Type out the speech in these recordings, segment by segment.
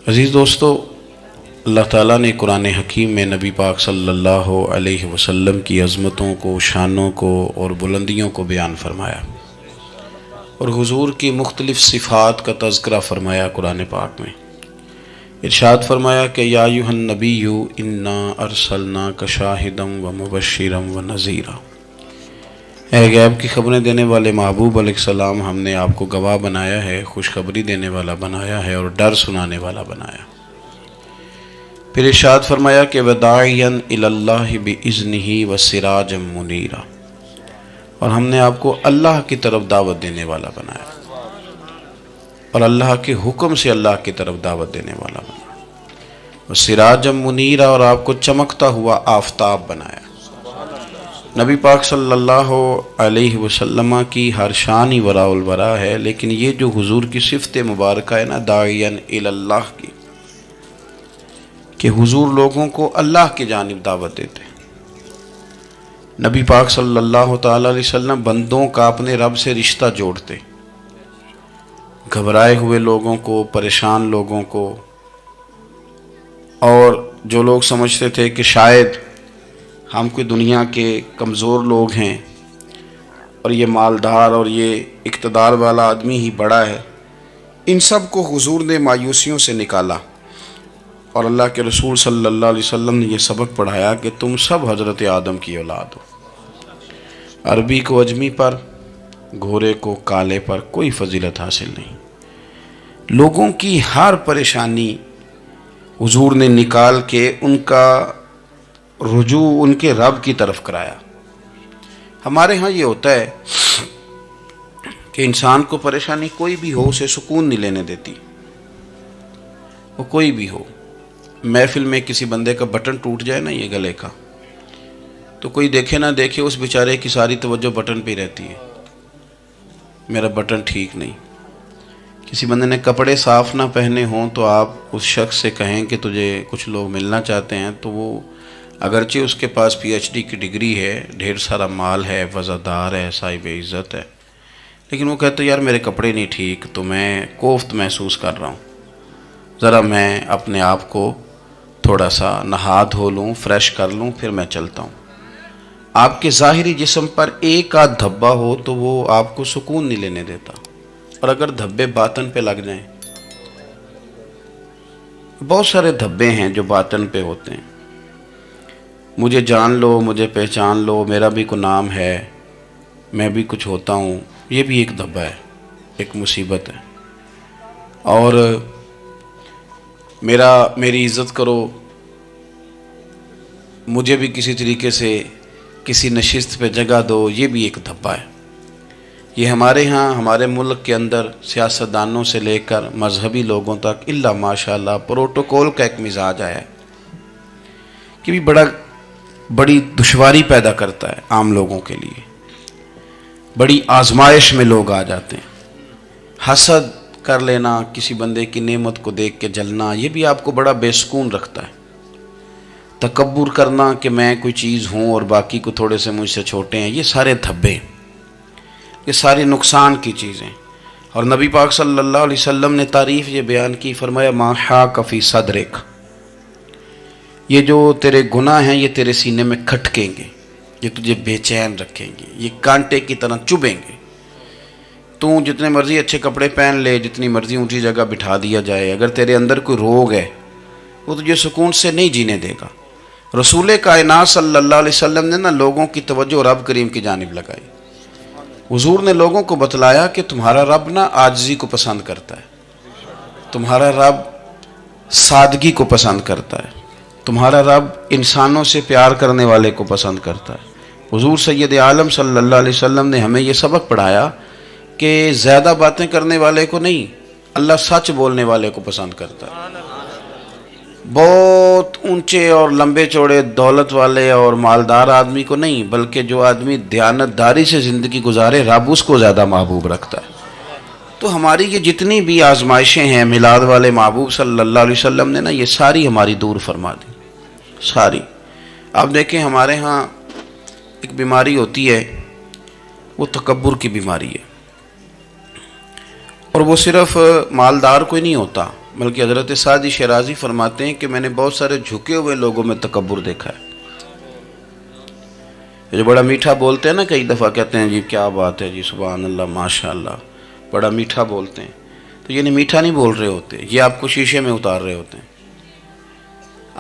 عزیز دوستو، اللہ تعالیٰ نے قرآن حکیم میں نبی پاک صلی اللہ علیہ وسلم کی عظمتوں کو، شانوں کو اور بلندیوں کو بیان فرمایا، اور حضور کی مختلف صفات کا تذکرہ فرمایا۔ قرآن پاک میں ارشاد فرمایا کہ یا ایھا النبی انا ارسلناک شاہدا ومبشرا ونذیرا، اے غیب کی خبریں دینے والے محبوب علیہ السلام، ہم نے آپ کو گواہ بنایا ہے، خوشخبری دینے والا بنایا ہے اور ڈر سنانے والا بنایا۔ پھر ارشاد فرمایا کہ وداعیا الی اللہ باذنہ وسراجا منیرا، اور ہم نے آپ کو اللہ کی طرف دعوت دینے والا بنایا اور اللہ کے حکم سے اللہ کی طرف دعوت دینے والا بنایا، وسراجا منیرا، اور آپ کو چمکتا ہوا آفتاب بنایا۔ نبی پاک صلی اللہ علیہ وسلم کی ہر شان ہی وراء الورا ہے، لیکن یہ جو حضور کی صفت مبارکہ ہے نا، داعیا الی اللہ کی، کہ حضور لوگوں کو اللہ کی جانب دعوت دیتے ہیں۔ نبی پاک صلی اللہ تعالی علیہ وسلم بندوں کا اپنے رب سے رشتہ جوڑتے، گھبرائے ہوئے لوگوں کو، پریشان لوگوں کو، اور جو لوگ سمجھتے تھے کہ شاید ہم کوئی دنیا کے کمزور لوگ ہیں اور یہ مالدار اور یہ اقتدار والا آدمی ہی بڑا ہے، ان سب کو حضور نے مایوسیوں سے نکالا، اور اللہ کے رسول صلی اللہ علیہ وسلم نے یہ سبق پڑھایا کہ تم سب حضرت آدم کی اولاد ہو۔ عربی کو اجمی پر، گھورے کو کالے پر کوئی فضیلت حاصل نہیں۔ لوگوں کی ہر پریشانی حضور نے نکال کے ان کا رجوع ان کے رب کی طرف کرایا۔ ہمارے ہاں یہ ہوتا ہے کہ انسان کو پریشانی کوئی بھی ہو اسے سکون نہیں لینے دیتی، وہ کوئی بھی ہو۔ محفل میں کسی بندے کا بٹن ٹوٹ جائے نا، یہ گلے کا، تو کوئی دیکھے نہ دیکھے اس بیچارے کی ساری توجہ بٹن پہ رہتی ہے، میرا بٹن ٹھیک نہیں۔ کسی بندے نے کپڑے صاف نہ پہنے ہوں تو آپ اس شخص سے کہیں کہ تجھے کچھ لوگ ملنا چاہتے ہیں، تو وہ اگرچہ اس کے پاس پی ایچ ڈی کی ڈگری ہے، ڈھیر سارا مال ہے، وزادار ہے، صاحب عزت ہے، لیکن وہ کہتے یار میرے کپڑے نہیں ٹھیک، تو میں کوفت محسوس کر رہا ہوں، ذرا میں اپنے آپ کو تھوڑا سا نہا دھو لوں، فریش کر لوں، پھر میں چلتا ہوں۔ آپ کے ظاہری جسم پر ایک آدھ دھبا ہو تو وہ آپ کو سکون نہیں لینے دیتا، اور اگر دھبے باطن پہ لگ جائیں، بہت سارے دھبے ہیں جو باطن پہ ہوتے ہیں، مجھے جان لو، مجھے پہچان لو، میرا بھی کوئی نام ہے، میں بھی کچھ ہوتا ہوں، یہ بھی ایک دھبا ہے، ایک مصیبت ہے۔ اور میری عزت کرو، مجھے بھی کسی طریقے سے کسی نشست پہ جگہ دو، یہ بھی ایک دھبا ہے۔ یہ ہمارے ہاں، ہمارے ملک کے اندر سیاستدانوں سے لے کر مذہبی لوگوں تک الا ماشاءاللہ پروٹوکول کا ایک مزاج آیا ہے کہ بھی بڑی دشواری پیدا کرتا ہے عام لوگوں کے لیے، بڑی آزمائش میں لوگ آ جاتے ہیں۔ حسد کر لینا، کسی بندے کی نعمت کو دیکھ کے جلنا، یہ بھی آپ کو بڑا بے سکون رکھتا ہے۔ تکبر کرنا کہ میں کوئی چیز ہوں اور باقی کو تھوڑے سے مجھ سے چھوٹے ہیں، یہ سارے دھبے، یہ ساری نقصان کی چیزیں۔ اور نبی پاک صلی اللہ علیہ وسلم نے تعریف یہ بیان کی، فرمایا ما حاک فی صدرک، یہ جو تیرے گناہ ہیں یہ تیرے سینے میں کھٹکیں گے، یہ تجھے بے چین رکھیں گے، یہ کانٹے کی طرح چبھیں گے۔ تو جتنے مرضی اچھے کپڑے پہن لے، جتنی مرضی اونچی جگہ بٹھا دیا جائے، اگر تیرے اندر کوئی روگ ہے وہ تجھے سکون سے نہیں جینے دے گا۔ رسول کائنات صلی اللہ علیہ وسلم نے نا لوگوں کی توجہ رب کریم کی جانب لگائی۔ حضور نے لوگوں کو بتلایا کہ تمہارا رب نا عاجزی کو پسند کرتا ہے، تمہارا رب سادگی کو پسند کرتا ہے، تمہارا رب انسانوں سے پیار کرنے والے کو پسند کرتا ہے۔ حضور سید عالم صلی اللہ علیہ وسلم نے ہمیں یہ سبق پڑھایا کہ زیادہ باتیں کرنے والے کو نہیں، اللہ سچ بولنے والے کو پسند کرتا ہے۔ بہت اونچے اور لمبے چوڑے دولت والے اور مالدار آدمی کو نہیں، بلکہ جو آدمی دیانتداری سے زندگی گزارے، رب اس کو زیادہ محبوب رکھتا ہے۔ تو ہماری یہ جتنی بھی آزمائشیں ہیں، میلاد والے محبوب صلی اللہ علیہ وسلم نے نا یہ ساری ہماری دور فرما دی، ساری۔ آپ دیکھیں ہمارے ہاں ایک بیماری ہوتی ہے، وہ تکبر کی بیماری ہے، اور وہ صرف مالدار کوئی نہیں ہوتا، بلکہ حضرت سعدی شیرازی فرماتے ہیں کہ میں نے بہت سارے جھکے ہوئے لوگوں میں تکبر دیکھا ہے، جو بڑا میٹھا بولتے ہیں نا، کئی دفعہ کہتے ہیں جی کیا بات ہے جی، سبحان اللہ ماشاء اللہ، بڑا میٹھا بولتے ہیں، تو یہ نہیں میٹھا نہیں بول رہے ہوتے، یہ آپ کو شیشے میں اتار رہے ہوتے ہیں۔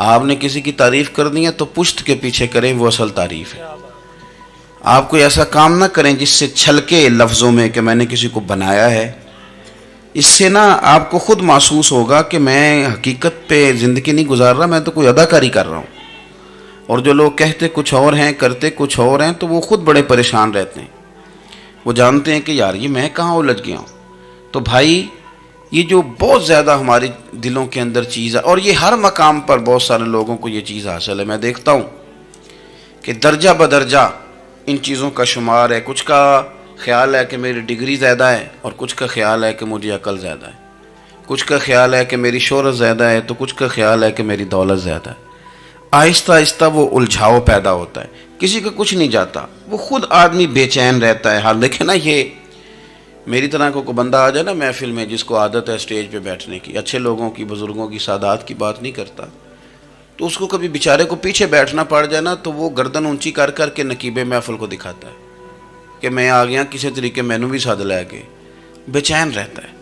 آپ نے کسی کی تعریف کرنی ہے تو پشت کے پیچھے کریں، وہ اصل تعریف ہے۔ آپ کوئی ایسا کام نہ کریں جس سے چھلکے لفظوں میں کہ میں نے کسی کو بنایا ہے، اس سے نا آپ کو خود محسوس ہوگا کہ میں حقیقت پہ زندگی نہیں گزار رہا، میں تو کوئی اداکاری کر رہا ہوں۔ اور جو لوگ کہتے کچھ اور ہیں کرتے کچھ اور ہیں تو وہ خود بڑے پریشان رہتے ہیں، وہ جانتے ہیں کہ یار یہ میں کہاں الجھ گیا ہوں۔ تو بھائی یہ جو بہت زیادہ ہمارے دلوں کے اندر چیز ہے، اور یہ ہر مقام پر بہت سارے لوگوں کو یہ چیز حاصل ہے، میں دیکھتا ہوں کہ درجہ بدرجہ ان چیزوں کا شمار ہے۔ کچھ کا خیال ہے کہ میری ڈگری زیادہ ہے، اور کچھ کا خیال ہے کہ مجھے عقل زیادہ ہے، کچھ کا خیال ہے کہ میری شہرت زیادہ ہے، تو کچھ کا خیال ہے کہ میری دولت زیادہ ہے۔ آہستہ آہستہ وہ الجھاؤ پیدا ہوتا ہے، کسی کا کچھ نہیں جاتا، وہ خود آدمی بے چین رہتا ہے۔ حال دیکھیں نا، یہ میری طرح کو بندہ آ جائے نا محفل میں، جس کو عادت ہے اسٹیج پہ بیٹھنے کی، اچھے لوگوں کی، بزرگوں کی، سادات کی بات نہیں کرتا، تو اس کو کبھی بیچارے کو پیچھے بیٹھنا پڑ جائے نا، تو وہ گردن اونچی کر کر کے نقیب محفل کو دکھاتا ہے کہ میں آ گیا، کسی طریقے مینوں بھی ساتھ لے کے، بے چین رہتا ہے۔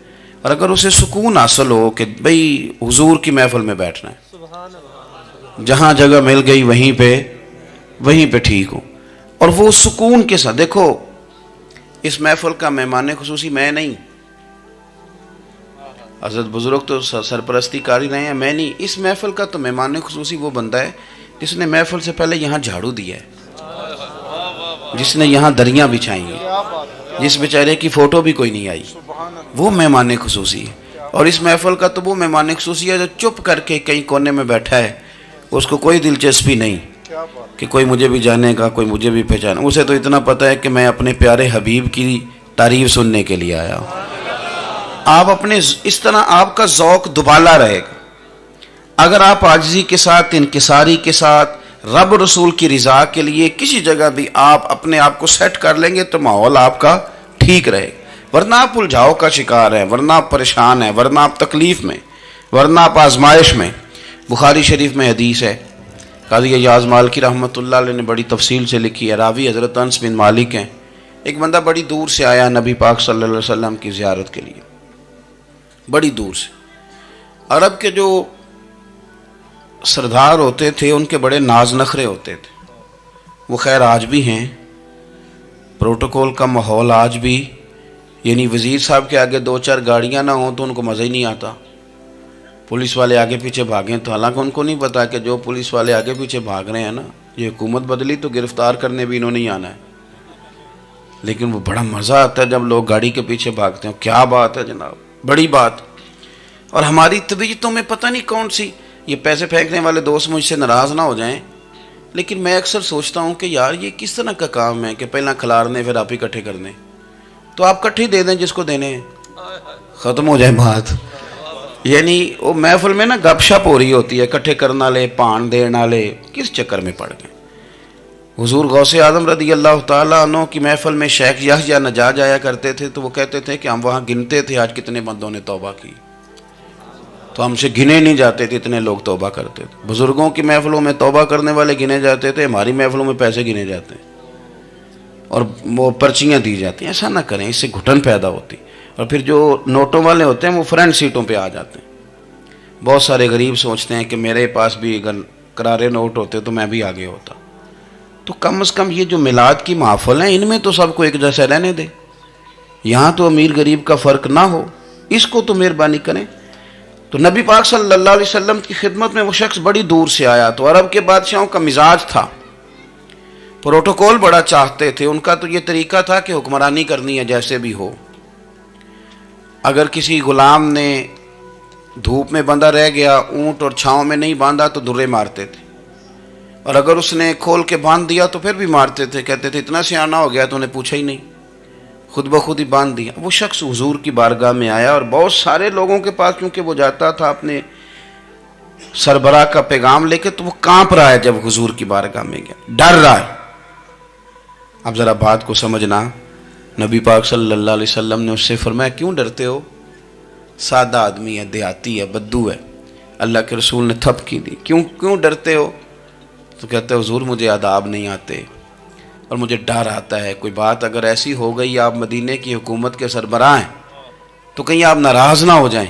اور اگر اسے سکون حاصل ہو کہ بھئی حضور کی محفل میں بیٹھنا ہے، جہاں جگہ مل گئی وہیں پہ ٹھیک ہوں، اور وہ سکون کے ساتھ، دیکھو اس محفل کا مہمان خصوصی میں نہیں، حضرت بزرگ تو سرپرستی کاری رہے ہیں، میں نہیں، اس محفل کا تو مہمان خصوصی وہ بندہ ہے جس نے محفل سے پہلے یہاں جھاڑو دیا ہے، جس نے یہاں دریاں بچھائی ہیں، جس بیچارے کی فوٹو بھی کوئی نہیں آئی، وہ مہمان خصوصی ہے۔ اور اس محفل کا تو وہ مہمان خصوصی ہے جو چپ کر کے کہیں کونے میں بیٹھا ہے، اس کو کوئی دلچسپی نہیں کہ کوئی مجھے بھی جانے گا، کوئی مجھے بھی پہچانے، اسے تو اتنا پتہ ہے کہ میں اپنے پیارے حبیب کی تعریف سننے کے لیے آیا ہوں۔ آپ اپنے اس طرح آپ کا ذوق دوبالا رہے گا اگر آپ عاجزی کے ساتھ، انکساری کے ساتھ، رب رسول کی رضا کے لیے کسی جگہ بھی آپ اپنے آپ کو سیٹ کر لیں گے تو ماحول آپ کا ٹھیک رہے گا، ورنہ آپ الجھاؤ کا شکار ہیں، ورنہ آپ پریشان ہیں، ورنہ آپ تکلیف میں، ورنہ آپ آزمائش میں۔ بخاری شریف میں حدیث ہے، قاضی ایاز مالکی رحمۃ اللہ علیہ نے بڑی تفصیل سے لکھی ہے، راوی حضرت انس بن مالک ہیں۔ ایک بندہ بڑی دور سے آیا نبی پاک صلی اللہ علیہ وسلم کی زیارت کے لیے، بڑی دور سے۔ عرب کے جو سردار ہوتے تھے ان کے بڑے ناز نخرے ہوتے تھے، وہ خیر آج بھی ہیں، پروٹوکول کا ماحول آج بھی، یعنی وزیر صاحب کے آگے دو چار گاڑیاں نہ ہوں تو ان کو مزہ ہی نہیں آتا، پولیس والے آگے پیچھے بھاگیں تو، حالانکہ ان کو نہیں پتا کہ جو پولیس والے آگے پیچھے بھاگ رہے ہیں نا، یہ حکومت بدلی تو گرفتار کرنے بھی انہوں نے آنا ہے، لیکن وہ بڑا مزہ آتا ہے جب لوگ گاڑی کے پیچھے بھاگتے ہیں۔ کیا بات ہے جناب، بڑی بات۔ اور ہماری طبیعتوں میں پتہ نہیں کون سی، یہ پیسے پھینکنے والے دوست مجھ سے ناراض نہ ہو جائیں، لیکن میں اکثر سوچتا ہوں کہ یار یہ کس طرح کا کام ہے کہ پہلا کھلارنے پھر آپ ہی اکٹھے کرنے، تو آپ اکٹھے دے دیں جس کو دینے ہیں، ختم ہو جائے بات۔ یعنی وہ محفل میں نا گپ شپ ہو رہی ہوتی ہے، اکٹھے کرنا لے، پان دینا لے، کس چکر میں پڑ گئے۔ حضور غوث اعظم رضی اللہ تعالیٰ عنہ کی محفل میں شیخ یحییٰ نجار جایا کرتے تھے، تو وہ کہتے تھے کہ ہم وہاں گنتے تھے آج کتنے بندوں نے توبہ کی، تو ہم سے گنے نہیں جاتے تھے، اتنے لوگ توبہ کرتے تھے۔ بزرگوں کی محفلوں میں توبہ کرنے والے گنے جاتے تھے، ہماری محفلوں میں پیسے گنے جاتے ہیں اور وہ پرچیاں دی جاتی ہیں۔ ایسا نہ کریں، اس سے گھٹن پیدا ہوتی، اور پھر جو نوٹوں والے ہوتے ہیں وہ فرنٹ سیٹوں پہ آ جاتے ہیں۔ بہت سارے غریب سوچتے ہیں کہ میرے پاس بھی اگر کرارے نوٹ ہوتے تو میں بھی آگے ہوتا۔ تو کم از کم یہ جو میلاد کی محفل ہیں ان میں تو سب کو ایک جیسا رہنے دے، یہاں تو امیر غریب کا فرق نہ ہو، اس کو تو مہربانی کریں۔ تو نبی پاک صلی اللہ علیہ وسلم کی خدمت میں وہ شخص بڑی دور سے آیا، تو عرب کے بادشاہوں کا مزاج تھا، پروٹوکول بڑا چاہتے تھے، ان کا تو یہ طریقہ تھا کہ حکمرانی کرنی ہے جیسے بھی ہو۔ اگر کسی غلام نے دھوپ میں بندھا رہ گیا، اونٹ اور چھاؤں میں نہیں باندھا تو درے مارتے تھے، اور اگر اس نے کھول کے باندھ دیا تو پھر بھی مارتے تھے، کہتے تھے اتنا سیانا ہو گیا تو انہیں پوچھا ہی نہیں، خود بخود ہی باندھ دیا۔ وہ شخص حضور کی بارگاہ میں آیا، اور بہت سارے لوگوں کے پاس کیونکہ وہ جاتا تھا اپنے سربراہ کا پیغام لے کے، تو وہ کانپ رہا ہے جب حضور کی بارگاہ میں گیا، ڈر رہا ہے۔ اب ذرا بات کو سمجھنا، نبی پاک صلی اللہ علیہ وسلم نے اس سے فرمایا کیوں ڈرتے ہو؟ سادہ آدمی ہے، دیہاتی ہے، بدو ہے. اللہ کے رسول نے تھپ کی دی. کیوں ڈرتے ہو؟ تو کہتے ہیں حضور مجھے آداب نہیں آتے اور مجھے ڈر آتا ہے، کوئی بات اگر ایسی ہو گئی آپ مدینے کی حکومت کے سربراہ ہیں تو کہیں آپ ناراض نہ ہو جائیں.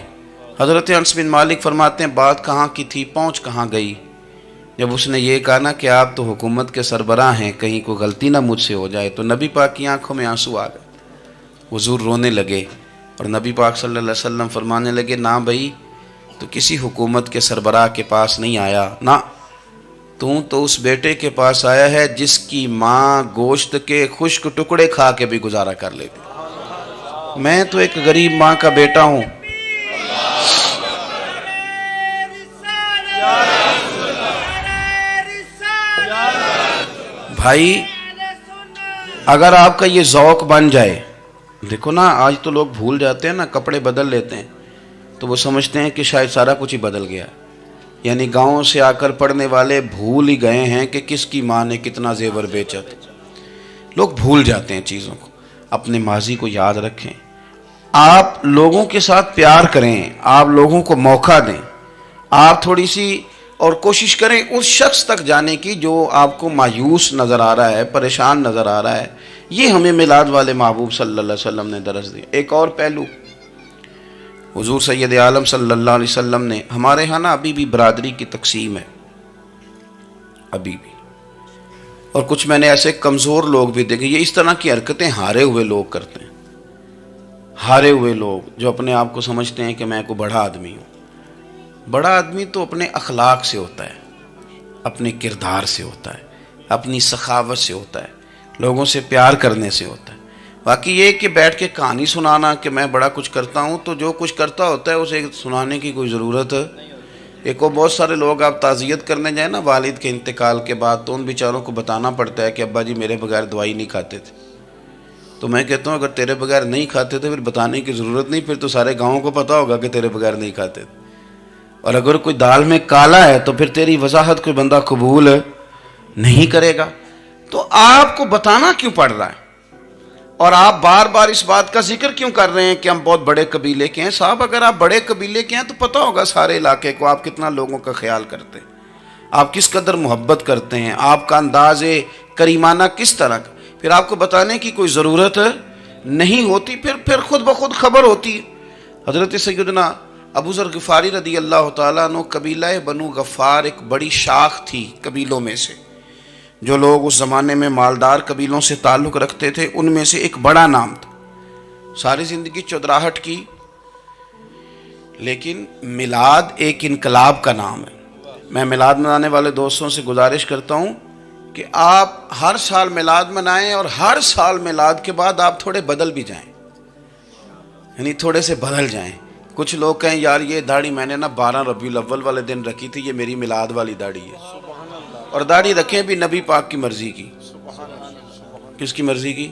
حضرت انس بن مالک فرماتے ہیں بات کہاں کی تھی، پہنچ کہاں گئی. جب اس نے یہ کہا نا کہ آپ تو حکومت کے سربراہ ہیں، کہیں کوئی غلطی نہ مجھ سے ہو جائے، تو نبی پاک کی آنکھوں میں آنسو آ گئے. حضور رونے لگے اور نبی پاک صلی اللہ علیہ وسلم فرمانے لگے نہ بھائی تو کسی حکومت کے سربراہ کے پاس نہیں آیا، نہ تو اس بیٹے کے پاس آیا ہے جس کی ماں گوشت کے خشک ٹکڑے کھا کے بھی گزارا کر لیتی. میں تو ایک غریب ماں کا بیٹا ہوں. بھائی اگر آپ کا یہ ذوق بن جائے، دیکھو نا آج تو لوگ بھول جاتے ہیں نا، کپڑے بدل لیتے ہیں تو وہ سمجھتے ہیں کہ شاید سارا کچھ ہی بدل گیا. یعنی گاؤں سے آ کر پڑھنے والے بھول ہی گئے ہیں کہ کس کی ماں نے کتنا زیور بیچا تھا. لوگ بھول جاتے ہیں چیزوں کو. اپنے ماضی کو یاد رکھیں، آپ لوگوں کے ساتھ پیار کریں، آپ لوگوں کو موقع دیں، آپ تھوڑی سی اور کوشش کریں اس شخص تک جانے کی جو آپ کو مایوس نظر آ رہا ہے، پریشان نظر آ رہا ہے. یہ ہمیں میلاد والے محبوب صلی اللہ علیہ وسلم نے درس دیا. ایک اور پہلو، حضور سید عالم صلی اللہ علیہ وسلم نے، ہمارے ہاں نا ابھی بھی برادری کی تقسیم ہے، ابھی بھی، اور کچھ میں نے ایسے کمزور لوگ بھی دیکھے. یہ اس طرح کی حرکتیں ہارے ہوئے لوگ کرتے ہیں. ہارے ہوئے لوگ جو اپنے آپ کو سمجھتے ہیں کہ میں کوئی بڑا آدمی ہوں. بڑا آدمی تو اپنے اخلاق سے ہوتا ہے، اپنے کردار سے ہوتا ہے، اپنی سخاوت سے ہوتا ہے، لوگوں سے پیار کرنے سے ہوتا ہے. باقی یہ کہ بیٹھ کے کہانی سنانا کہ میں بڑا کچھ کرتا ہوں، تو جو کچھ کرتا ہوتا ہے اسے سنانے کی کوئی ضرورت ہے. ایک اور بہت سارے لوگ آپ تعزیت کرنے جائیں نا والد کے انتقال کے بعد، تو ان بیچاروں کو بتانا پڑتا ہے کہ ابا جی میرے بغیر دوائی نہیں کھاتے تھے. تو میں کہتا ہوں اگر تیرے بغیر نہیں کھاتے تھے پھر بتانے کی ضرورت نہیں، پھر تو سارے گاؤں کو پتہ ہوگا کہ تیرے بغیر نہیں کھاتے تھے. اور اگر کوئی دال میں کالا ہے تو پھر تیری وضاحت کوئی بندہ قبول نہیں کرے گا. تو آپ کو بتانا کیوں پڑ رہا ہے اور آپ بار بار اس بات کا ذکر کیوں کر رہے ہیں کہ ہم بہت بڑے قبیلے کے ہیں؟ صاحب اگر آپ بڑے قبیلے کے ہیں تو پتہ ہوگا سارے علاقے کو آپ کتنا لوگوں کا خیال کرتے ہیں، آپ کس قدر محبت کرتے ہیں، آپ کا انداز کریمانہ کس طرح کا. پھر آپ کو بتانے کی کوئی ضرورت نہیں ہوتی، پھر خود بخود خبر ہوتی. حضرت سیدنا ابو ذر غفاری رضی اللہ تعالیٰ عنہ، قبیلہ بنو غفار ایک بڑی شاخ تھی قبیلوں میں سے. جو لوگ اس زمانے میں مالدار قبیلوں سے تعلق رکھتے تھے ان میں سے ایک بڑا نام تھا. ساری زندگی چودراہٹ کی، لیکن میلاد ایک انقلاب کا نام ہے. میں میلاد منانے والے دوستوں سے گزارش کرتا ہوں کہ آپ ہر سال میلاد منائیں اور ہر سال میلاد کے بعد آپ تھوڑے بدل بھی جائیں، یعنی تھوڑے سے بدل جائیں. کچھ لوگ کہیں یار یہ داڑھی میں نے نا 12 ربیع الاول والے دن رکھی تھی، یہ میری میلاد والی داڑھی ہے. اور داڑھی رکھیں بھی نبی پاک کی مرضی کی. کس کی مرضی کی؟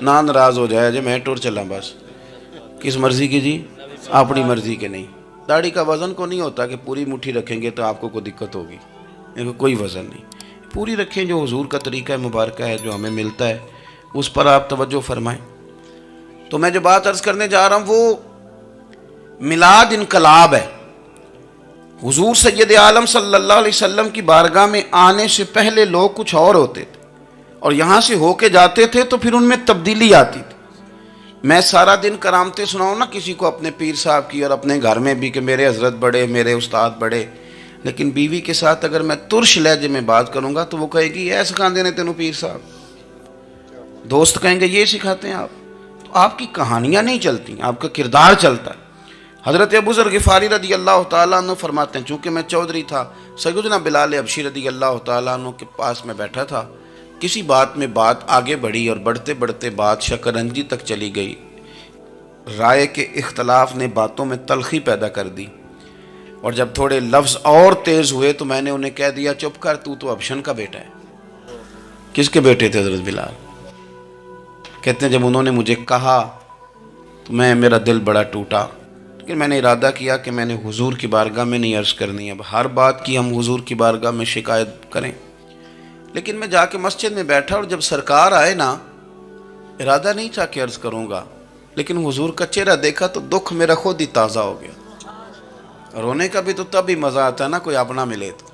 نہ ناراض ہو جائے جی میں ٹور چلا بس. کس مرضی کی جی؟ اپنی مرضی کے نہیں. داڑھی کا وزن کو نہیں ہوتا کہ پوری مٹھی رکھیں گے تو آپ کو کوئی دقت ہوگی، کوئی وزن نہیں. پوری رکھیں، جو حضور کا طریقہ مبارکہ ہے جو ہمیں ملتا ہے اس پر آپ توجہ فرمائیں. تو میں جو بات عرض کرنے جا رہا ہوں وہ میلاد انقلاب ہے. حضور سید عالم صلی اللہ علیہ وسلم کی بارگاہ میں آنے سے پہلے لوگ کچھ اور ہوتے تھے اور یہاں سے ہو کے جاتے تھے تو پھر ان میں تبدیلی آتی تھی. میں سارا دن کرامتیں سناؤں نا کسی کو اپنے پیر صاحب کی اور اپنے گھر میں بھی کہ میرے حضرت بڑے، میرے استاد بڑے، لیکن بیوی کے ساتھ اگر میں ترش لہجے میں بات کروں گا تو وہ کہے گی یہ سکھاندے نے تینوں پیر صاحب. دوست کہیں گے یہ سکھاتے ہیں آپ. تو آپ کی کہانیاں نہیں چلتی، آپ کا کردار چلتا ہے. حضرت ابو ذر غفاری رضی اللہ تعالیٰ عنہ فرماتے ہیں چونکہ میں چودھری تھا، سیدنا بلال حبشی رضی اللہ تعالیٰ عنہ کے پاس میں بیٹھا تھا. کسی بات میں بات آگے بڑھی اور بڑھتے بڑھتے بات شکرنجی تک چلی گئی. رائے کے اختلاف نے باتوں میں تلخی پیدا کر دی اور جب تھوڑے لفظ اور تیز ہوئے تو میں نے انہیں کہہ دیا چپ کر، تو ابشن کا بیٹا ہے. کس کے بیٹے تھے حضرت بلال؟ کہتے ہیں جب انہوں نے مجھے کہا تو میرا دل بڑا ٹوٹا، لیکن میں نے ارادہ کیا کہ میں نے حضور کی بارگاہ میں نہیں عرض کرنی. اب ہر بات کی ہم حضور کی بارگاہ میں شکایت کریں. لیکن میں جا کے مسجد میں بیٹھا اور جب سرکار آئے نا، ارادہ نہیں تھا کہ عرض کروں گا، لیکن حضور کا چہرہ دیکھا تو دکھ میرا خود ہی تازہ ہو گیا۔ رونے کا بھی تو تب ہی مزہ آتا ہے نا کوئی اپنا ملے تو۔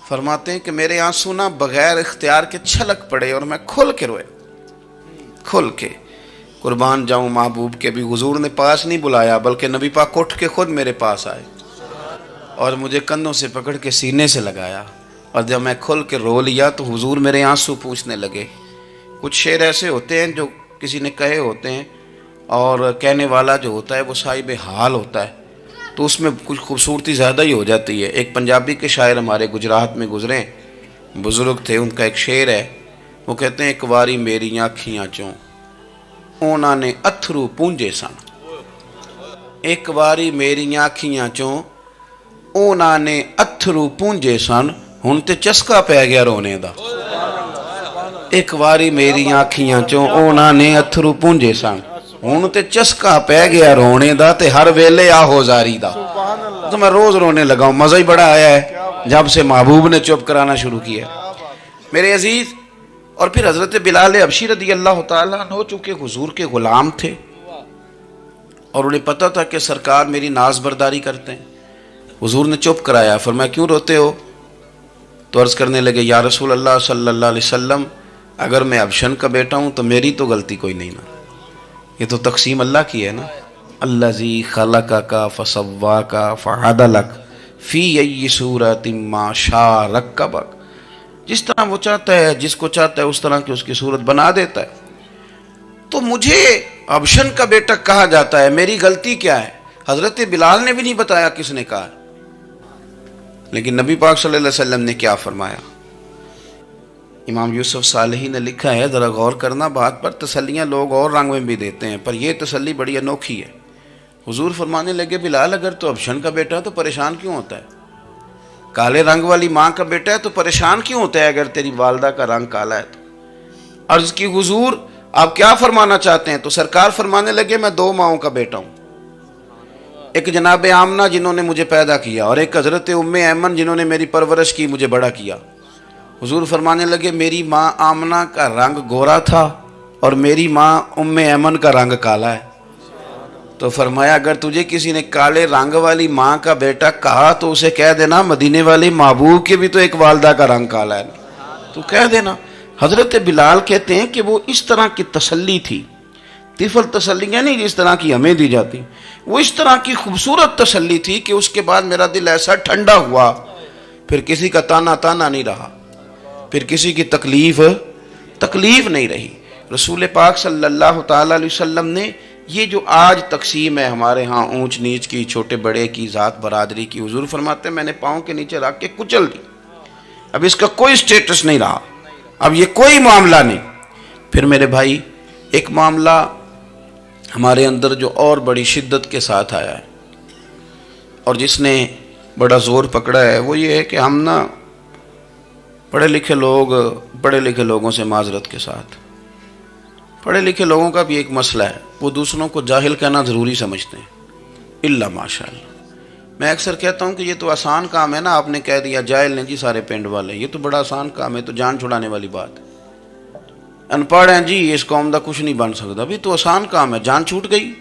فرماتے ہیں کہ میرے آنسو نہ بغیر اختیار کے چھلک پڑے اور میں کھل کے روئے، کھل کے۔ قربان جاؤں محبوب کے بھی حضور نے پاس نہیں بلایا، بلکہ نبی پاک اٹھ کے خود میرے پاس آئے اور مجھے کندھوں سے پکڑ کے سینے سے لگایا، اور جب میں کھل کے رو لیا تو حضور میرے آنسو پوچھنے لگے۔ کچھ شعر ایسے ہوتے ہیں جو کسی نے کہے ہوتے ہیں، اور کہنے والا جو ہوتا ہے وہ صاحب حال ہوتا ہے، تو اس میں کچھ خوبصورتی زیادہ ہی ہو جاتی ہے۔ ایک پنجابی کے شاعر ہمارے گجرات میں گزرے، بزرگ تھے، ان کا ایک شعر ہے، وہ کہتے ہیں ایک واری میری آنکھیاں چوں اونا نے اتھرو پونجے سن، ایک واری میری آنکھیاں چوں اونا نے اتھرو پونجے سن، ہن تے چسکا پہ گیا رونے دا۔ ایک واری میری آنکھیاں چوں اونا نے اتھرو پونجے سن، ہن تے چسکا پہ گیا رونے دا، تے ہر ویلے آہو زاری دا۔ تو میں روز رونے لگا ہوں، مزہ ہی بڑا آیا ہے جب سے محبوب نے چپ کرانا شروع کیا۔ میرے عزیز، اور پھر حضرت بلال حبشی رضی اللہ تعالیٰ عنہ چونکہ حضور کے غلام تھے اور انہیں پتہ تھا کہ سرکار میری ناز برداری کرتے ہیں، حضور نے چپ کرایا۔ فرمایا کیوں روتے ہو؟ تو عرض کرنے لگے یا رسول اللہ صلی اللہ علیہ وسلم، اگر میں حبشن کا بیٹا ہوں تو میری تو غلطی کوئی نہیں نا، یہ تو تقسیم اللہ کی ہے نا۔ الذی خلقک فسواک فعدلک فی ای صورت ما شاء رکبک، جس طرح وہ چاہتا ہے، جس کو چاہتا ہے اس طرح کی اس کی صورت بنا دیتا ہے۔ تو مجھے حبشن کا بیٹا کہا جاتا ہے، میری غلطی کیا ہے؟ حضرت بلال نے بھی نہیں بتایا کس نے کہا، لیکن نبی پاک صلی اللہ علیہ وسلم نے کیا فرمایا؟ امام یوسف صالحی نے لکھا ہے، ذرا غور کرنا بات پر، تسلیاں لوگ اور رنگ میں بھی دیتے ہیں، پر یہ تسلی بڑی انوکھی ہے۔ حضور فرمانے لگے بلال اگر تو حبشن کا بیٹا تو پریشان کیوں ہوتا ہے؟ کالے رنگ والی ماں کا بیٹا ہے تو پریشان کیوں ہوتا ہے اگر تیری والدہ کا رنگ کالا ہے تو؟ عرض کی حضور آپ کیا فرمانا چاہتے ہیں؟ تو سرکار فرمانے لگے میں دو ماؤں کا بیٹا ہوں، ایک جناب آمنہ جنہوں نے مجھے پیدا کیا، اور ایک حضرت ام ایمن جنہوں نے میری پرورش کی، مجھے بڑا کیا۔ حضور فرمانے لگے میری ماں آمنہ کا رنگ گورا تھا اور میری ماں ام ایمن کا رنگ کالا ہے۔ تو فرمایا اگر تجھے کسی نے کالے رنگ والی ماں کا بیٹا کہا تو اسے کہہ دینا مدینے والے محبوب کے بھی تو ایک والدہ کا رنگ کالا ہے، تو کہہ دینا۔ حضرت بلال کہتے ہیں کہ وہ اس طرح کی تسلی تھی، طفل تسلیاں نہیں جس طرح کی ہمیں دی جاتی، وہ اس طرح کی خوبصورت تسلی تھی کہ اس کے بعد میرا دل ایسا ٹھنڈا ہوا، پھر کسی کا تانا نہیں رہا، پھر کسی کی تکلیف نہیں رہی۔ رسول پاک صلی اللہ تعالی علیہ وسلم نے یہ جو آج تقسیم ہے ہمارے ہاں اونچ نیچ کی، چھوٹے بڑے کی، ذات برادری کی، حضور فرماتے ہیں میں نے پاؤں کے نیچے رکھ کے کچل دی، اب اس کا کوئی سٹیٹس نہیں رہا، اب یہ کوئی معاملہ نہیں۔ پھر میرے بھائی ایک معاملہ ہمارے اندر جو اور بڑی شدت کے ساتھ آیا ہے اور جس نے بڑا زور پکڑا ہے، وہ یہ ہے کہ ہم نا پڑھے لکھے لوگوں سے معذرت کے ساتھ، پڑھے لکھے لوگوں کا بھی ایک مسئلہ ہے، وہ دوسروں کو جاہل کہنا ضروری سمجھتے ہیں، الا ماشاء اللہ۔ میں اکثر کہتا ہوں کہ یہ تو آسان کام ہے نا، آپ نے کہہ دیا جاہل ہیں جی سارے پنڈ والے، یہ تو بڑا آسان کام ہے، تو جان چھڑانے والی بات ہے۔ ان پڑھ ہیں جی اس قوم دا کچھ نہیں بن سکتا، بھی تو آسان کام ہے، جان چھوٹ گئی۔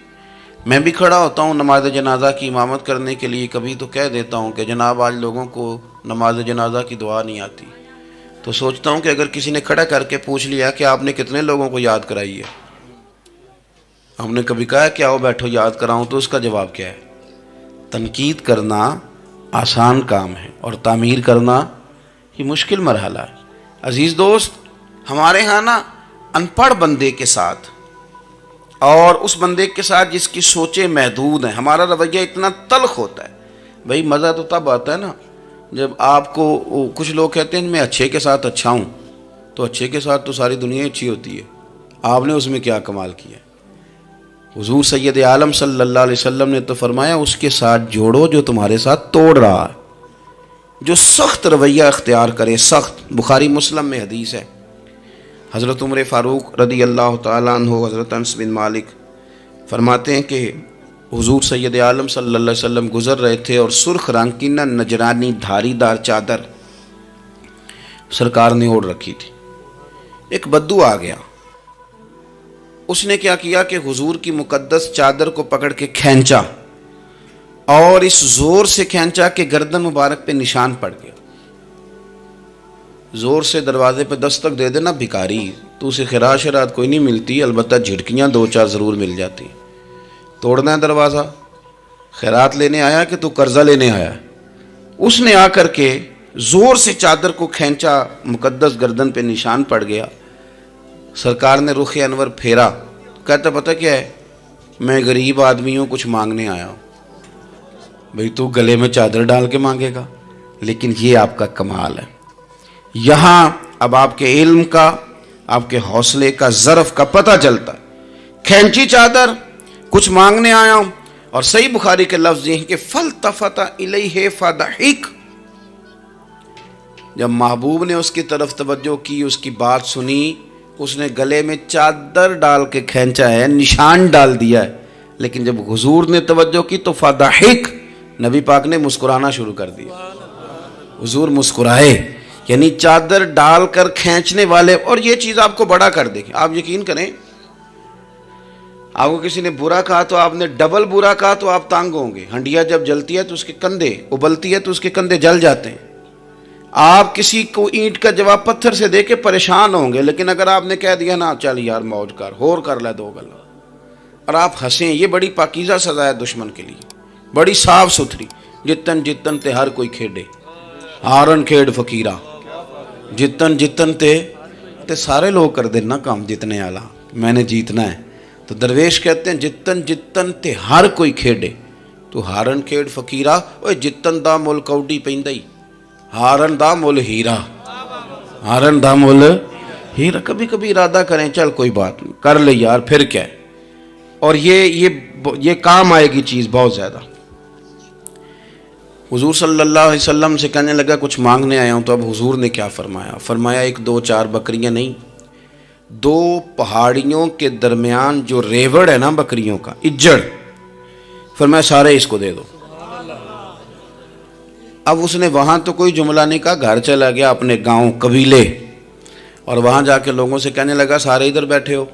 میں بھی کھڑا ہوتا ہوں نماز جنازہ کی امامت کرنے کے لیے، کبھی تو کہہ دیتا ہوں کہ جناب آج لوگوں کو نماز جنازہ کی دعا نہیں آتی، تو سوچتا ہوں کہ اگر کسی نے کھڑا کر کے پوچھ لیا کہ آپ نے کتنے لوگوں کو یاد کرائی ہے، ہم نے کبھی کہا کہ آؤ بیٹھو یاد کراؤں، تو اس کا جواب کیا ہے؟ تنقید کرنا آسان کام ہے اور تعمیر کرنا یہ مشکل مرحلہ ہے۔ عزیز دوست، ہمارے ہاں نا ان پڑھ بندے کے ساتھ اور اس بندے کے ساتھ جس کی سوچیں محدود ہیں، ہمارا رویہ اتنا تلخ ہوتا ہے۔ بھئی مزہ تو تب آتا ہے نا جب آپ کو، کچھ لوگ کہتے ہیں میں اچھے کے ساتھ اچھا ہوں، تو اچھے کے ساتھ تو ساری دنیا اچھی ہوتی ہے، آپ نے اس میں کیا کمال کیا؟ حضور سید عالم صلی اللہ علیہ وسلم نے تو فرمایا اس کے ساتھ جوڑو جو تمہارے ساتھ توڑ رہا ہے، جو سخت رویہ اختیار کرے، سخت۔ بخاری مسلم میں حدیث ہے، حضرت عمر فاروق رضی اللہ تعالیٰ عنہ، حضرت انس بن مالک فرماتے ہیں کہ حضور سید عالم صلی اللہ علیہ وسلم گزر رہے تھے اور سرخ رنگ کی نہ نجرانی دھاری دار چادر سرکار نے اوڑھ رکھی تھی۔ ایک بدو آ گیا، اس نے کیا کیا کہ حضور کی مقدس چادر کو پکڑ کے کھینچا، اور اس زور سے کھینچا کہ گردن مبارک پہ نشان پڑ گیا۔ زور سے دروازے پہ دستک دے دینا بھکاری، تو اسے خراش رات کوئی نہیں ملتی، البتہ جھٹکیاں دو چار ضرور مل جاتی۔ توڑنا ہے دروازہ، خیرات لینے آیا کہ تو قرضہ لینے آیا؟ اس نے آ کر کے زور سے چادر کو کھینچا، مقدس گردن پہ نشان پڑ گیا۔ سرکار نے رخ انور پھیرا، کہتا پتہ کیا ہے، میں غریب آدمی ہوں، کچھ مانگنے آیا ہوں۔ بھئی تو گلے میں چادر ڈال کے مانگے گا؟ لیکن یہ آپ کا کمال ہے، یہاں اب آپ کے علم کا، آپ کے حوصلے کا، ظرف کا پتہ چلتا ہے۔ کھینچی چادر، کچھ مانگنے آیا ہوں، اور صحیح بخاری کے لفظ یہ ہیں کہ فَالْتَفَتَ إِلَيْهِ فَضَحِكَ، جب محبوب نے اس کی طرف توجہ کی، اس کی بات سنی، اس نے گلے میں چادر ڈال کے کھینچا ہے، نشان ڈال دیا ہے، لیکن جب حضور نے توجہ کی تو فَضَحِكَ، نبی پاک نے مسکرانا شروع کر دیا۔ حضور مسکرائے، یعنی چادر ڈال کر کھینچنے والے، اور یہ چیز آپ کو بڑا کر دے گی۔ آپ یقین کریں، آپ کو کسی نے برا کہا تو آپ نے ڈبل برا کہا تو آپ تانگ ہوں گے۔ ہنڈیا جب جلتی ہے تو اس کے کندھے، ابلتی ہے تو اس کے کندھے جل جاتے ہیں۔ آپ کسی کو اینٹ کا جواب پتھر سے دے کے پریشان ہوں گے، لیکن اگر آپ نے کہہ دیا نا چل یار موج کر، ہور کر لے دو گلا، اور آپ ہنسیں، یہ بڑی پاکیزہ سزا ہے دشمن کے لیے، بڑی صاف ستھری۔ جتن جتن تے ہر کوئی کھیڑے، ہارن کھیڑ فقیرہ، جتن جتن تے سارے لوگ کر دینا کام جتنے آلہ، میں نے جیتنا ہے۔ تو درویش کہتے ہیں جتن جتن تے ہر کوئی کھیڑے، تو ہارن کھیڑ فقیرہ، اوہ جتن دا مل کوڈی پیندائی، ہارن دا مل ہیرا، ہارن دا مل ہیرا۔ کبھی کبھی ارادہ کریں چل کوئی بات نہیں، کر لے یار، پھر کیا ہے۔ اور یہ کام آئے گی چیز بہت زیادہ۔ حضور صلی اللہ علیہ وسلم سے کہنے لگا کچھ مانگنے آیا ہوں، تو اب حضور نے کیا فرمایا؟ فرمایا ایک دو چار بکریاں نہیں، دو پہاڑیوں کے درمیان جو ریوڑ ہے نا بکریوں کا، اجڑ، فرمایا سارے اس کو دے دو۔ اب اس نے وہاں تو کوئی جملہ نہیں کہا، گھر چلا گیا اپنے گاؤں قبیلے، اور وہاں جا کے لوگوں سے کہنے لگا سارے ادھر بیٹھے ہو،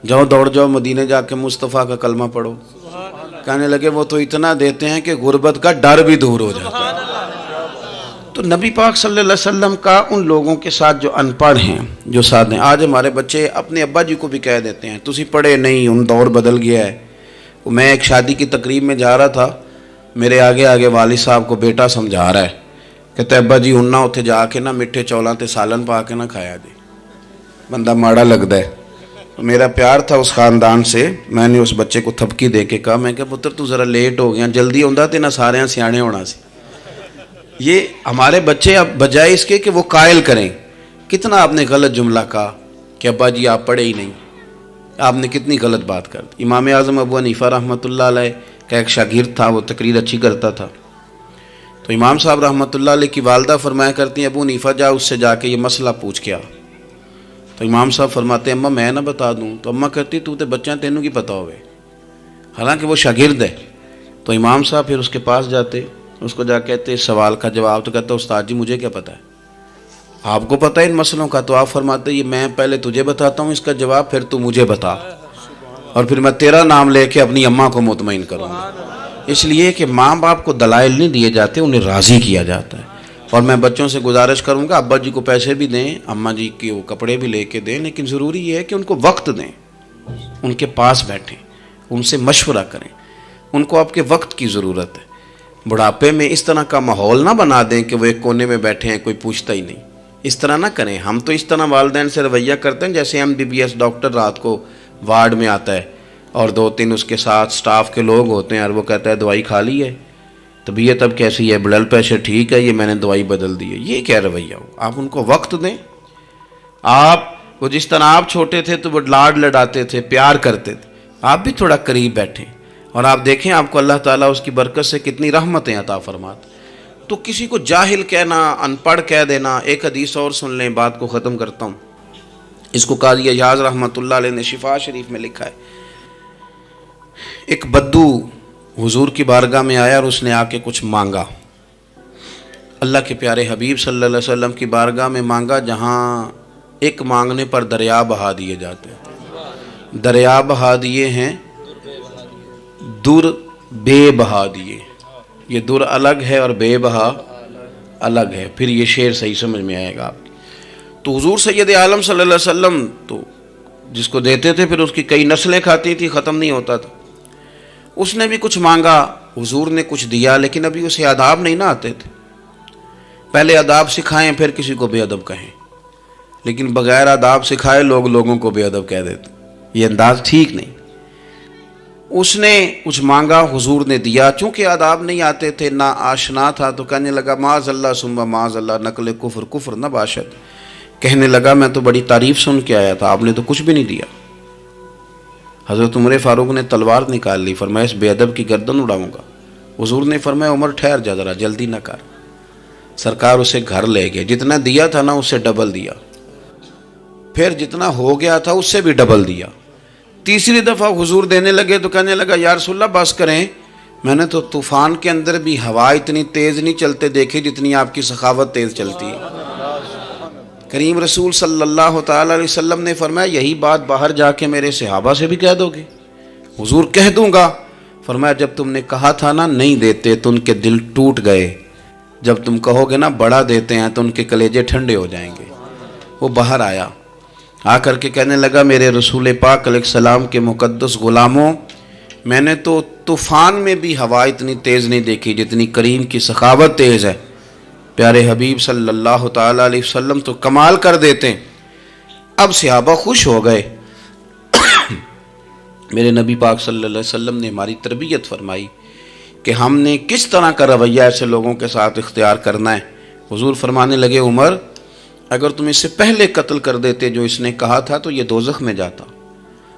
جاؤ دوڑ جاؤ مدینے جا کے مصطفیٰ کا کلمہ پڑھو۔ کہنے لگے وہ تو اتنا دیتے ہیں کہ غربت کا ڈر بھی دور ہو جاتا ہے۔ تو نبی پاک صلی اللہ علیہ وسلم کا ان لوگوں کے ساتھ جو ان پڑھ ہیں، جو ساتھ ہیں، آج ہمارے بچے اپنے ابا جی کو بھی کہہ دیتے ہیں تسی پڑھے نہیں، ان دور بدل گیا ہے۔ میں ایک شادی کی تقریب میں جا رہا تھا، میرے آگے آگے والد صاحب کو بیٹا سمجھا رہا ہے، کہتے ابا جی ہن نہ اتھے جا کے نہ میٹھے چولاں تے سالن پا کے نہ کھایا جی، بندہ ماڑا لگتا ہے۔ میرا پیار تھا اس خاندان سے، میں نے اس بچے کو تھپکی دے کے کہا، میں کہ پتر تو ذرا لیٹ ہو گیا، جلدی ہوندا تے نہ سارے سیانے ہونا سی۔ یہ ہمارے بچے اب بجائے اس کے کہ وہ قائل کریں، کتنا آپ نے غلط جملہ کہا کہ ابا جی آپ پڑھے ہی نہیں، آپ نے کتنی غلط بات کر دی۔ امام اعظم ابو حنیفہ رحمۃ اللہ علیہ کا ایک شاگرد تھا، وہ تقریر اچھی کرتا تھا، تو امام صاحب رحمۃ اللہ علیہ کی والدہ فرمایا کرتی ہیں ابو حنیفہ جا اس سے جا کے یہ مسئلہ پوچھ کے آ۔ تو امام صاحب فرماتے ہیں اماں میں نہ بتا دوں، تو اماں کہتی تو تے بچہ تینوں کی پتہ ہوئے، حالانکہ وہ شاگرد ہے۔ تو امام صاحب پھر اس کے پاس جاتے، اس کو جا کہتے سوال کا جواب، تو کہتا استاد جی مجھے کیا پتہ ہے، آپ کو پتہ ہے ان مسئلوں کا؟ تو آپ فرماتے یہ میں پہلے تجھے بتاتا ہوں اس کا جواب، پھر تو مجھے بتا، اور پھر میں تیرا نام لے کے اپنی اماں کو مطمئن کروں گا۔ اس لیے کہ ماں باپ کو دلائل نہیں دیے جاتے، انہیں راضی کیا جاتا ہے۔ اور میں بچوں سے گزارش کروں گا ابا جی کو پیسے بھی دیں، اماں جی کے وہ کپڑے بھی لے کے دیں، لیکن ضروری یہ ہے کہ ان کو وقت دیں، ان کے پاس بیٹھیں، ان سے مشورہ کریں، ان کو آپ کے وقت کی ضرورت ہے۔ بڑھاپے میں اس طرح کا ماحول نہ بنا دیں کہ وہ ایک کونے میں بیٹھے ہیں، کوئی پوچھتا ہی نہیں، اس طرح نہ کریں۔ ہم تو اس طرح والدین سے رویہ کرتے ہیں جیسے MBBS ڈاکٹر رات کو وارڈ میں آتا ہے اور 2-3 اس کے ساتھ سٹاف کے لوگ ہوتے ہیں، اور وہ کہتا ہے دوائی کھا لی ہے، طبیعت اب کیسی ہے، بلڈ پریشر ٹھیک ہے، یہ میں نے دوائی بدل دی ہے۔ یہ کیا رویہ ہو؟ آپ ان کو وقت دیں۔ وہ جس طرح آپ چھوٹے تھے تو وہ لاڈ لڑاتے تھے، پیار کرتے تھے، آپ بھی تھوڑا قریب بیٹھیں، اور آپ دیکھیں آپ کو اللہ تعالیٰ اس کی برکت سے کتنی رحمتیں عطا فرماتے۔ تو کسی کو جاہل کہنا، ان پڑھ کہہ دینا۔ ایک حدیث اور سن لیں، بات کو ختم کرتا ہوں۔ اس کو قاضی ایاز رحمۃ اللہ علیہ نے شفا شریف میں لکھا ہے، ایک بدو حضور کی بارگاہ میں آیا اور اس نے آ کے کچھ مانگا، اللہ کے پیارے حبیب صلی اللہ علیہ وسلم کی بارگاہ میں مانگا جہاں ایک مانگنے پر دریا بہا دیے جاتے ہیں۔ دریا بہا دیے ہیں، در بے بہا دیے. یہ در الگ ہے اور بے بہا الگ ہے. پھر یہ شعر صحیح سمجھ میں آئے گا آپ. تو حضور سید عالم صلی اللہ علیہ وسلم تو جس کو دیتے تھے پھر اس کی کئی نسلیں کھاتی تھی، ختم نہیں ہوتا تھا. اس نے بھی کچھ مانگا، حضور نے کچھ دیا، لیکن ابھی اسے آداب نہیں نہ آتے تھے. پہلے آداب سکھائیں پھر کسی کو بے ادب کہیں، لیکن بغیر آداب سکھائے لوگ لوگوں کو بے ادب کہہ دیتے. یہ انداز ٹھیک نہیں. اس نے کچھ مانگا، حضور نے دیا. چونکہ آداب نہیں آتے تھے، نہ آشنا تھا، تو کہنے لگا معاذ اللہ ثم معاذ اللہ نقل کفر کفر نہ باشد. کہنے لگا میں تو بڑی تعریف سن کے آیا تھا، آپ نے تو کچھ بھی نہیں دیا. حضرت عمر فاروق نے تلوار نکال لی، فرمایا اس بے ادب کی گردن اڑاؤں گا. حضور نے فرمایا عمر ٹھہر جا ذرا، جلدی نہ کر. سرکار اسے گھر لے گئے. جتنا دیا تھا نا اس سے ڈبل دیا، پھر جتنا ہو گیا تھا اس سے بھی ڈبل دیا. تیسری دفعہ حضور دینے لگے تو کہنے لگا یا رسول اللہ بس کریں، میں نے تو طوفان کے اندر بھی ہوا اتنی تیز نہیں چلتے دیکھے جتنی آپ کی سخاوت تیز چلتی ہے. کریم رسول صلی اللہ تعالی علیہ وسلم نے فرمایا یہی بات باہر جا کے میرے صحابہ سے بھی کہہ دو گے؟ حضور کہہ دوں گا. فرمایا جب تم نے کہا تھا نا نہیں دیتے تو ان کے دل ٹوٹ گئے، جب تم کہو گے نا بڑا دیتے ہیں تو ان کے کلیجے ٹھنڈے ہو جائیں گے. وہ باہر آیا، آ کر کے کہنے لگا میرے رسول پاک علیہ السلام کے مقدس غلاموں، میں نے تو طوفان میں بھی ہوا اتنی تیز نہیں دیکھی جتنی کریم کی سخاوت تیز ہے. پیارے حبیب صلی اللہ تعالیٰ علیہ وسلم تو کمال کر دیتے ہیں. اب صحابہ خوش ہو گئے. میرے نبی پاک صلی اللہ علیہ وسلم نے ہماری تربیت فرمائی کہ ہم نے کس طرح کا رویہ ایسے لوگوں کے ساتھ اختیار کرنا ہے. حضور فرمانے لگے عمر اگر تم اس سے پہلے قتل کر دیتے جو اس نے کہا تھا تو یہ دوزخ میں جاتا،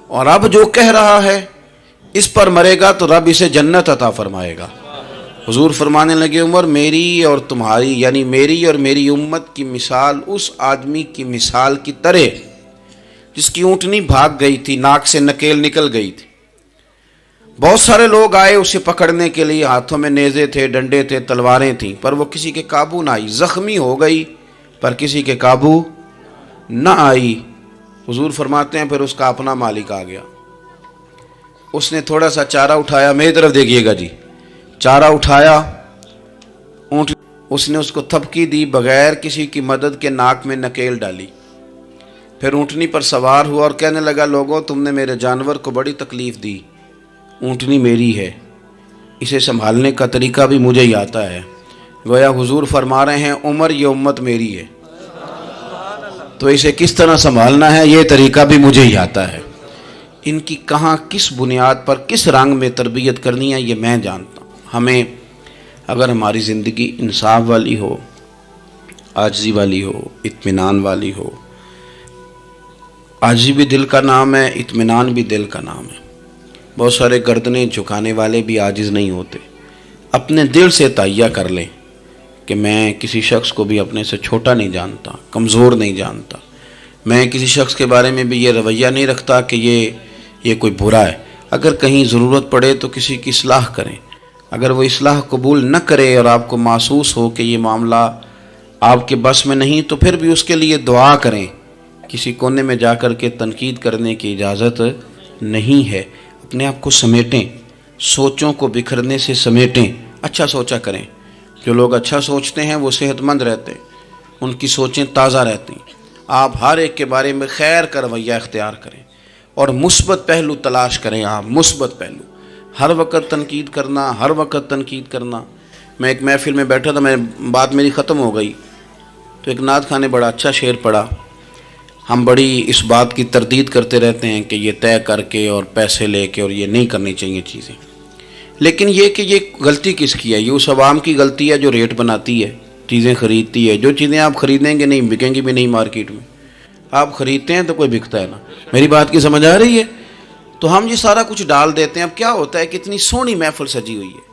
اور اب جو کہہ رہا ہے اس پر مرے گا تو رب اسے جنت عطا فرمائے گا. حضور فرمانے لگے عمر میری اور تمہاری یعنی میری اور میری امت کی مثال اس آدمی کی مثال کی طرح جس کی اونٹنی بھاگ گئی تھی، ناک سے نکیل نکل گئی تھی. بہت سارے لوگ آئے اسے پکڑنے کے لیے، ہاتھوں میں نیزے تھے، ڈنڈے تھے، تلواریں تھیں، پر وہ کسی کے قابو نہ آئی. زخمی ہو گئی پر کسی کے قابو نہ آئی. حضور فرماتے ہیں پھر اس کا اپنا مالک آ گیا. اس نے تھوڑا سا چارہ اٹھایا، میری طرف دیکھیے گا جی، چارہ اٹھایا، اونٹ اس نے اس کو تھپکی دی، بغیر کسی کی مدد کے ناک میں نکیل ڈالی. پھر اونٹنی پر سوار ہوا اور کہنے لگا لوگوں تم نے میرے جانور کو بڑی تکلیف دی، اونٹنی میری ہے، اسے سنبھالنے کا طریقہ بھی مجھے ہی آتا ہے. گویا حضور فرما رہے ہیں عمر یہ امت میری ہے تو اسے کس طرح سنبھالنا ہے یہ طریقہ بھی مجھے ہی آتا ہے. ان کی کہاں کس بنیاد پر کس رنگ میں تربیت کرنی ہے یہ میں جانتا ہوں. ہمیں اگر ہماری زندگی انصاف والی ہو، عاجزی والی ہو، اطمینان والی ہو، عاجزی بھی دل کا نام ہے، اطمینان بھی دل کا نام ہے. بہت سارے گردنیں جھکانے والے بھی عاجز نہیں ہوتے. اپنے دل سے تہیہ کر لیں کہ میں کسی شخص کو بھی اپنے سے چھوٹا نہیں جانتا، کمزور نہیں جانتا. میں کسی شخص کے بارے میں بھی یہ رویہ نہیں رکھتا کہ یہ کوئی برا ہے. اگر کہیں ضرورت پڑے تو کسی کی اصلاح کریں. اگر وہ اصلاح قبول نہ کرے اور آپ کو محسوس ہو کہ یہ معاملہ آپ کے بس میں نہیں تو پھر بھی اس کے لیے دعا کریں. کسی کونے میں جا کر کے تنقید کرنے کی اجازت نہیں ہے. اپنے آپ کو سمیٹیں، سوچوں کو بکھرنے سے سمیٹیں، اچھا سوچا کریں. جو لوگ اچھا سوچتے ہیں وہ صحت مند رہتے ہیں، ان کی سوچیں تازہ رہتی ہیں. آپ ہر ایک کے بارے میں خیر کا رویہ اختیار کریں اور مثبت پہلو تلاش کریں. آپ مثبت پہلو، ہر وقت تنقید کرنا، ہر وقت تنقید کرنا. میں ایک محفل میں بیٹھا تھا، بات میری ختم ہو گئی تو ایک نعت خواں نے بڑا اچھا شعر پڑھا. ہم بڑی اس بات کی تردید کرتے رہتے ہیں کہ یہ طے کر کے اور پیسے لے کے اور یہ نہیں کرنی چاہیے چیزیں، لیکن یہ کہ یہ غلطی کس کی ہے؟ یہ اس عوام کی غلطی ہے جو ریٹ بناتی ہے، چیزیں خریدتی ہے. جو چیزیں آپ خریدیں گے نہیں بکیں گی بھی نہیں مارکیٹ میں. آپ خریدتے ہیں تو کوئی بکتا ہے نا. میری بات کی سمجھ آ رہی ہے؟ تو ہم یہ سارا کچھ ڈال دیتے ہیں. اب کیا ہوتا ہے کہ اتنی سونی محفل سجی ہوئی ہے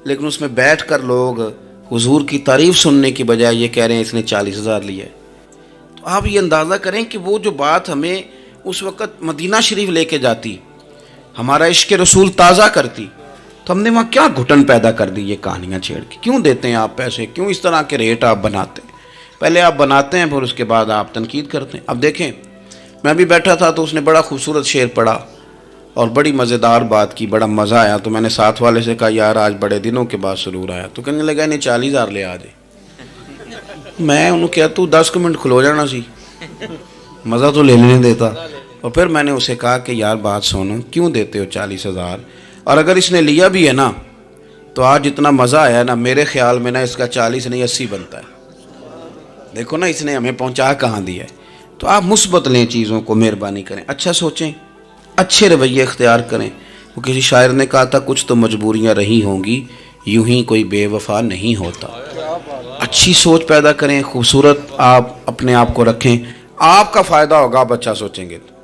لیکن اس میں بیٹھ کر لوگ حضور کی تعریف سننے کی بجائے یہ کہہ رہے ہیں اس نے 40,000 لیا ہے. تو آپ یہ اندازہ کریں کہ وہ جو بات ہمیں اس وقت مدینہ شریف لے کے جاتی، ہمارا عشق رسول تازہ کرتی، تو ہم نے وہاں کیا گھٹن پیدا کر دی یہ کہانیاں چھیڑ کے. کیوں دیتے ہیں آپ پیسے؟ کیوں اس طرح کے ریٹ آپ بناتے ہیں؟ پہلے آپ بناتے ہیں پھر اس کے بعد آپ تنقید کرتے ہیں. اب دیکھیں میں بھی بیٹھا تھا تو اس نے بڑا خوبصورت شعر پڑھا اور بڑی مزیدار بات کی، بڑا مزہ آیا. تو میں نے ساتھ والے سے کہا یار آج بڑے دنوں کے بعد سرور آیا. تو کہنے لگا انہیں 40,000 لے آ جائے. میں انہوں کہا تو 10 منٹ کھلو جانا سی، مزہ تو لینے دیتا. اور پھر میں نے اسے کہا کہ یار بات سنو، کیوں دیتے ہو 40,000؟ اور اگر اس نے لیا بھی ہے نا تو آج جتنا مزہ آیا نا میرے خیال میں نا اس کا 40 نہیں 80 بنتا ہے. دیکھو نا اس نے ہمیں پہنچا کہاں دیا ہے. تو آپ مثبت لیں چیزوں کو، مہربانی کریں، اچھا سوچیں، اچھے رویے اختیار کریں. وہ کسی شاعر نے کہا تھا کچھ تو مجبوریاں رہی ہوں گی، یوں ہی کوئی بے وفا نہیں ہوتا. اچھی سوچ پیدا کریں، خوبصورت آپ اپنے آپ کو رکھیں. آپ کا فائدہ ہوگا، آپ اچھا سوچیں گے تو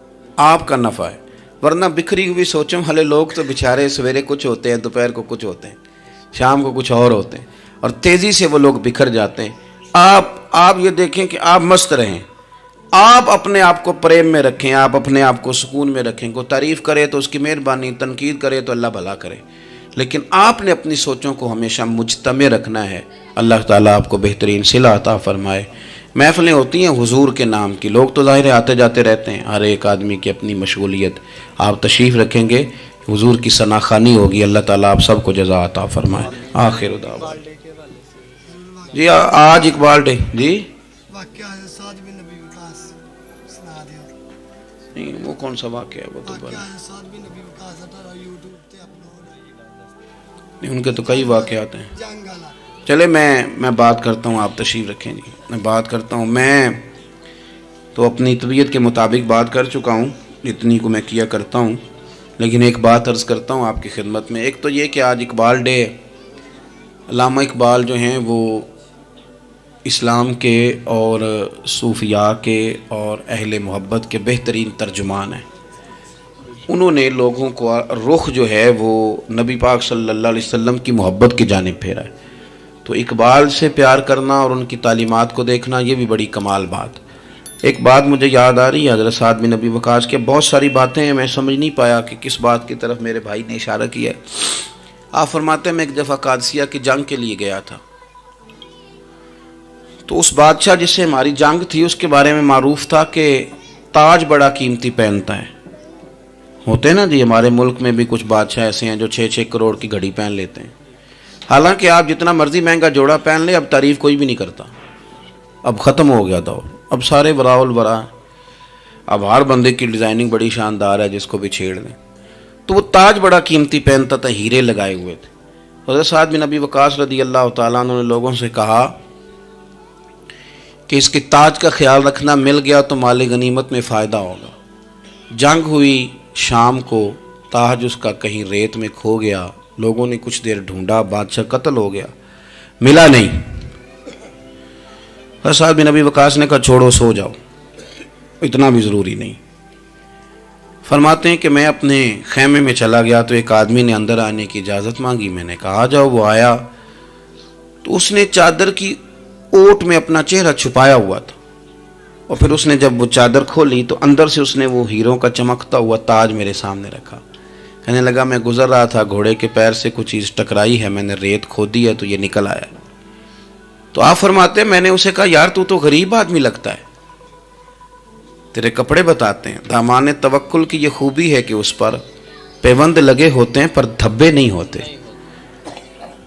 آپ کا نفع ہے. ورنہ بکھری ہوئی سوچوں والے لوگ تو بیچارے سویرے کچھ ہوتے ہیں، دوپہر کو کچھ ہوتے ہیں، شام کو کچھ اور ہوتے ہیں، اور تیزی سے وہ لوگ بکھر جاتے ہیں. آپ یہ دیکھیں کہ آپ مست رہیں، آپ اپنے آپ کو پریم میں رکھیں، آپ اپنے آپ کو سکون میں رکھیں. کوئی تعریف کرے تو اس کی مہربانی، تنقید کرے تو اللہ بھلا کرے، لیکن آپ نے اپنی سوچوں کو ہمیشہ مجتمع رکھنا ہے. اللہ تعالیٰ آپ کو بہترین صلہ عطا فرمائے. محفلیں ہوتی ہیں حضور کے نام کی، لوگ تو ظاہر آتے جاتے رہتے ہیں، ہر ایک آدمی کی اپنی مشغولیت. آپ تشریف رکھیں گے، حضور کی ثنا خوانی ہوگی. اللہ تعالیٰ آپ سب کو جزا عطا فرمائے. آخر دعوانا جی آج اقبال ڈے جی نہیں، وہ کون سا واقعہ ہے؟ وہ تو نہیں، ان کے تو کئی واقعات ہیں. چلے میں بات کرتا ہوں، آپ تشریف رکھیں جی. میں بات کرتا ہوں. میں تو اپنی طبیعت کے مطابق بات کر چکا ہوں جتنی کو میں کیا کرتا ہوں، لیکن ایک بات عرض کرتا ہوں آپ کی خدمت میں. ایک تو یہ کہ آج اقبال ڈے. علامہ اقبال جو ہیں وہ اسلام کے اور صوفیاء کے اور اہل محبت کے بہترین ترجمان ہیں. انہوں نے لوگوں کو رخ جو ہے وہ نبی پاک صلی اللہ علیہ وسلم کی محبت کی جانب پھیرا ہے. تو اقبال سے پیار کرنا اور ان کی تعلیمات کو دیکھنا یہ بھی بڑی کمال بات. ایک بات مجھے یاد آ رہی ہے حضرت سعد بن ابی وقاص کے. بہت ساری باتیں ہیں، میں سمجھ نہیں پایا کہ کس بات کی طرف میرے بھائی نے اشارہ کیا ہے. آپ فرماتے ہیں میں ایک دفعہ قادسیہ کی جنگ کے لیے گیا تھا، تو اس بادشاہ جس سے ہماری جنگ تھی اس کے بارے میں معروف تھا کہ تاج بڑا قیمتی پہنتا ہے. ہوتے ہیں نا جی، ہمارے ملک میں بھی کچھ بادشاہ ایسے ہیں جو 6-6 کروڑ کی گھڑی پہن لیتے ہیں. حالانکہ آپ جتنا مرضی مہنگا جوڑا پہن لیں اب تعریف کوئی بھی نہیں کرتا. اب ختم ہو گیا دور، اب سارے وراء الورا. اب ہر بندے کی ڈیزائننگ بڑی شاندار ہے، جس کو بھی چھیڑ دیں. تو وہ تاج بڑا قیمتی پہنتا تھا، ہیرے لگائے ہوئے تھے. حضرت سعد بن ابی وقاص رضی اللہ تعالیٰ عنہ نے لوگوں سے کہا کہ اس کے تاج کا خیال رکھنا، مل گیا تو مال غنیمت میں فائدہ ہوگا. جنگ ہوئی شام کو، تاج اس کا کہیں ریت میں کھو گیا. لوگوں نے کچھ دیر ڈھونڈا، بادشاہ قتل ہو گیا، ملا نہیں. حضرت سعد بن ابی وقاص نے کہا چھوڑو، سو جاؤ، اتنا بھی ضروری نہیں. فرماتے ہیں کہ میں اپنے خیمے میں چلا گیا تو ایک آدمی نے اندر آنے کی اجازت مانگی. میں نے کہا آ جاؤ. وہ آیا تو اس نے چادر کی اوٹ میں اپنا چہرہ چھپایا ہوا تھا، اور پھر اس نے جب وہ چادر کھولی تو اندر سے اس نے وہ ہیروں کا چمکتا ہوا تاج میرے سامنے رکھا. کہنے لگا میں گزر رہا تھا، گھوڑے کے پیر سے کچھ چیز ٹکرائی ہے، میں نے ریت کھودی ہے تو یہ نکل آیا. تو آپ فرماتے ہیں میں نے اسے کہا یار تو غریب آدمی لگتا ہے، تیرے کپڑے بتاتے ہیں. دامان توکل کی یہ خوبی ہے کہ اس پر پیوند لگے ہوتے ہیں پر دھبے نہیں ہوتے.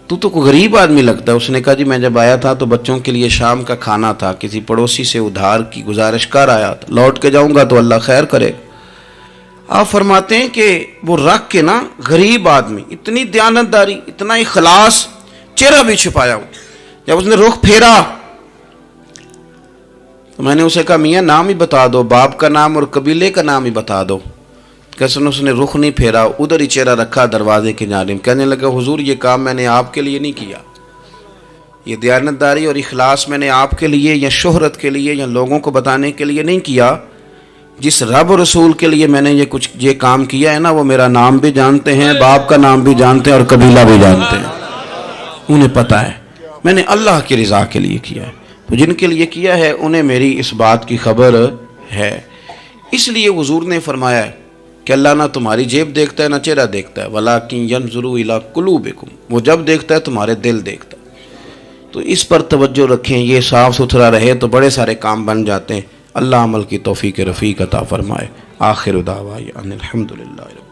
تو غریب آدمی لگتا ہے. اس نے کہا جی میں جب آیا تھا تو بچوں کے لیے شام کا کھانا تھا، کسی پڑوسی سے ادھار کی گزارش کر آیا تھا، لوٹ کے جاؤں گا تو اللہ خیر کرے. آپ فرماتے ہیں کہ وہ رکھ کے نا غریب آدمی، اتنی دیانتداری، اتنا اخلاص، چہرہ بھی چھپایا ہوا. جب اس نے رخ پھیرا تو میں نے اسے کہا میاں نام ہی بتا دو، باپ کا نام اور قبیلے کا نام ہی بتا دو. کیسے اس نے رخ نہیں پھیرا، ادھر ہی چہرہ رکھا دروازے کی جانب. کہنے لگا حضور یہ کام میں نے آپ کے لیے نہیں کیا، یہ دیانتداری اور اخلاص میں نے آپ کے لیے یا شہرت کے لیے یا لوگوں کو بتانے کے لیے نہیں کیا. جس رب و رسول کے لیے میں نے یہ کام کیا ہے نا، وہ میرا نام بھی جانتے ہیں، باپ کا نام بھی جانتے ہیں اور قبیلہ بھی جانتے ہیں. انہیں پتہ ہے میں نے اللہ کی رضا کے لیے کیا ہے. تو جن کے لیے کیا ہے انہیں میری اس بات کی خبر ہے. اس لیے حضور نے فرمایا ہے کہ اللہ نہ تمہاری جیب دیکھتا ہے نہ چہرہ دیکھتا ہے، وَلَٰكِن يَنْظُرُ إِلَىٰ قُلُوبِكُمْ، وہ جب دیکھتا ہے تمہارے دل دیکھتا ہے. تو اس پر توجہ رکھیں، یہ صاف ستھرا رہے تو بڑے سارے کام بن جاتے ہیں. اللہ عمل کی توفیق رفیق عطا فرمائے۔ آخر دعوانا الحمدللہ۔